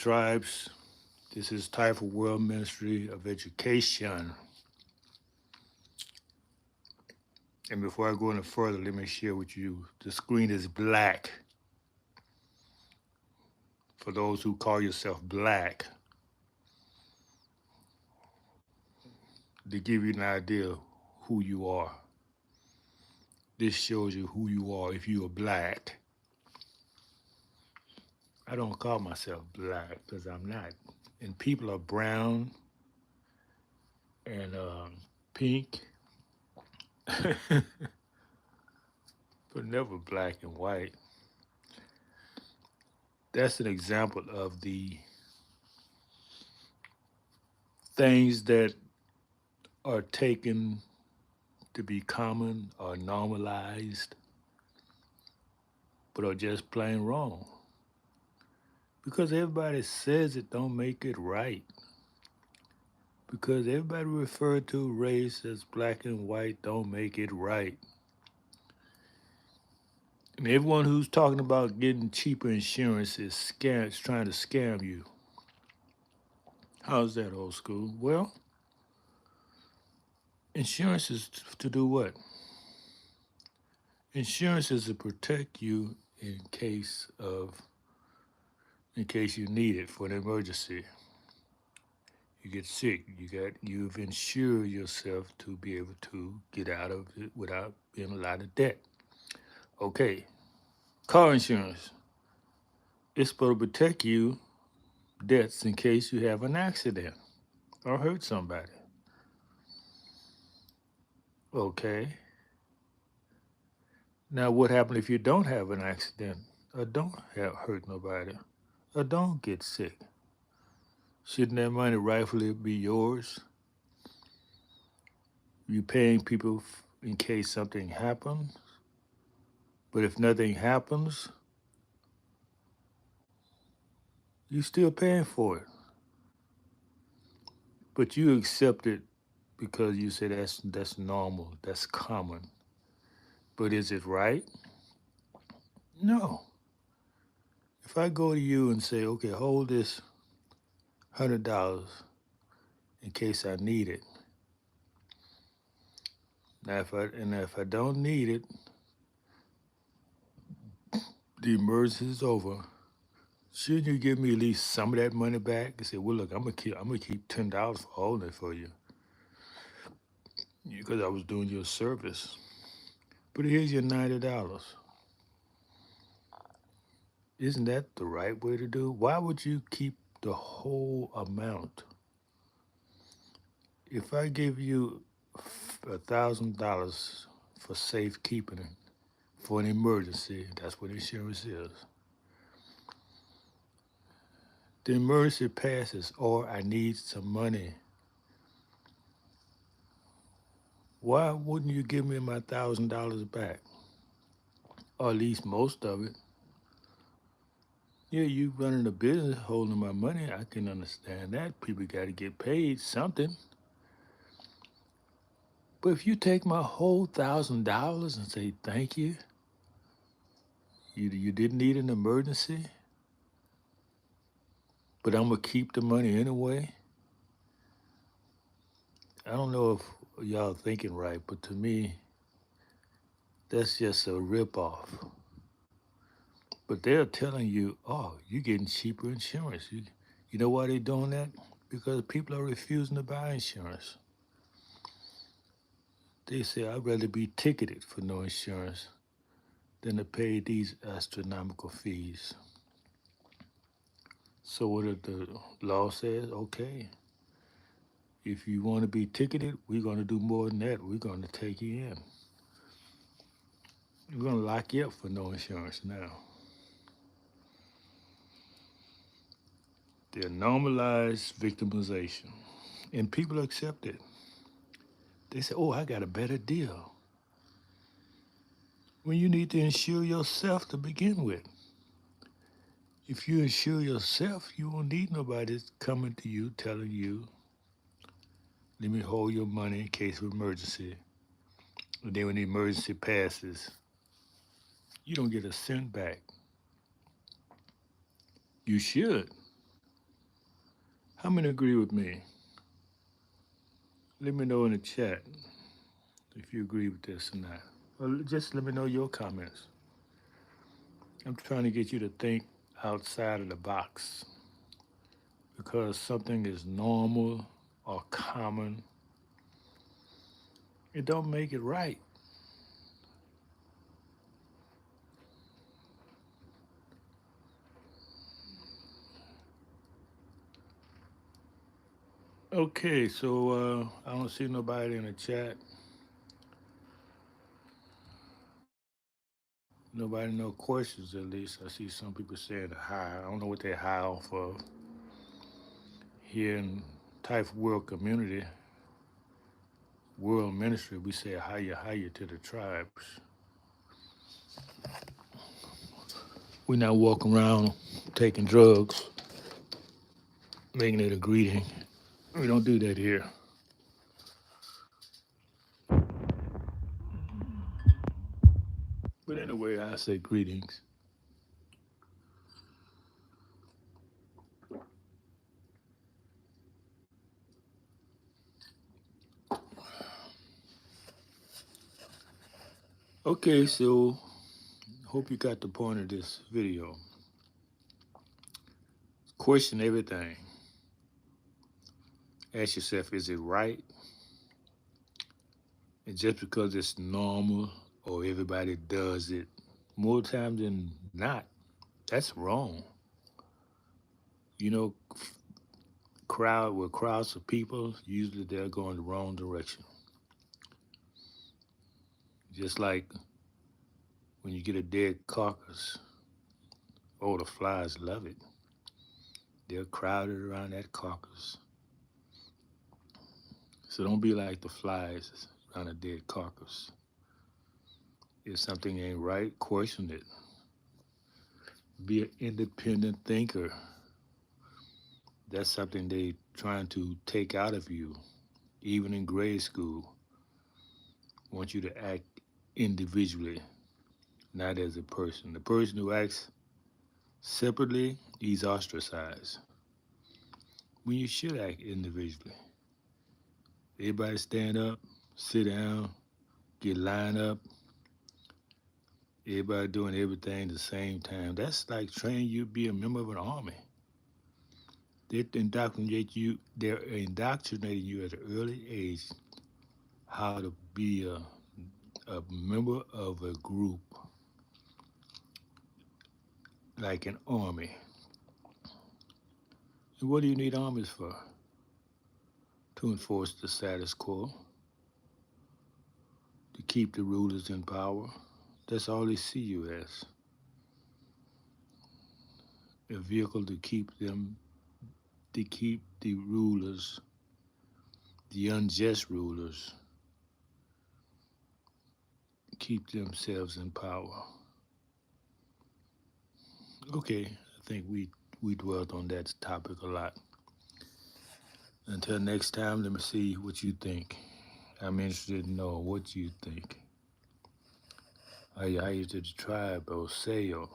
tribes. This is TAIFA World Ministry of Education. And before I go any further, let me share with you the screen is black. For those who call yourself black, to give you an idea who you are. This shows you who you are if you are black. I don't call myself black because I'm not. And people are brown and pink, but never black and white. That's an example of the things that are taken to be common or normalized, but are just plain wrong. Because everybody says it don't make it right. Because everybody refer to race as black and white don't make it right. And everyone who's talking about getting cheaper insurance is trying to scam you. How's that, old school? Well, insurance is to do what? Insurance is to protect you in case you need it for an emergency. You get sick, you've insured yourself to be able to get out of it without being a lot of debt. Okay, car insurance. It's supposed to protect you debts in case you have an accident or hurt somebody. Okay. Now what happens if you don't have an accident or hurt nobody or don't get sick? Shouldn't that money rightfully be yours? You paying people in case something happens, but if nothing happens, you still paying for it. But you accept it because you say that's normal, that's common. But is it right? No. If I go to you and say, okay, hold this $100 in case I need it. Now if I don't need it, the emergency is over. Shouldn't you give me at least some of that money back and say, well, look, I'm gonna keep $10 for holding it for you because I was doing you a service. But here's your $90. Isn't that the right way to do? Why would you keep the whole amount? If I give you $1,000 for safekeeping for an emergency, that's what insurance is. The emergency passes, or I need some money. Why wouldn't you give me my $1,000 back? Or at least most of it. Yeah, you running a business holding my money, I can understand that. People got to get paid something. But if you take my whole $1,000 and say thank you, you didn't need an emergency, but I'm gonna keep the money anyway. I don't know if y'all thinking right, but to me, that's just a ripoff. But they're telling you, oh, you're getting cheaper insurance. You know why they're doing that? Because people are refusing to buy insurance. They say, I'd rather be ticketed for no insurance than to pay these astronomical fees. So what if the law says, okay, if you want to be ticketed, we're going to do more than that. We're going to take you in. We're going to lock you up for no insurance now. They're normalized victimization, and people accept it. They say, oh, I got a better deal. When you need to insure yourself to begin with. If you insure yourself, you won't need nobody coming to you telling you, let me hold your money in case of emergency. And then when the emergency passes, you don't get a cent back. You should. How many agree with me? Let me know in the chat if you agree with this or not. Or just let me know your comments. I'm trying to get you to think outside of the box because something is normal or common, it don't make it right. Okay, so I don't see nobody in the chat. Nobody no questions at least. I see some people saying hi. I don't know what they high off of. Here in TAIFA World Community, World Ministry, we say hiya to the tribes. We not walking around taking drugs, making it a greeting. We don't do that here. But anyway, I say greetings. Okay, so hope you got the point of this video. Question everything. Ask yourself, is it right? And just because it's normal or everybody does it more times than not, that's wrong. You know, crowds of people, usually they're going the wrong direction. Just like when you get a dead carcass, oh, the flies love it. They're crowded around that carcass. So don't be like the flies around a dead carcass. If something ain't right, question it. Be an independent thinker. That's something they trying to take out of you, even in grade school. Want you to act individually, not as a person. The person who acts separately, he's ostracized. When you should act individually. Everybody stand up, sit down, get lined up. Everybody doing everything at the same time. That's like training you to be a member of an army. They're indoctrinating you at an early age how to be a member of a group like an army. And what do you need armies for? To enforce the status quo, to keep the rulers in power. That's all they see you as. A vehicle to keep the rulers, the unjust rulers, keep themselves in power. Okay, I think we dwelt on that topic a lot. Until next time, let me see what you think. I'm interested to know what you think. Are you to the tribe or Sayo?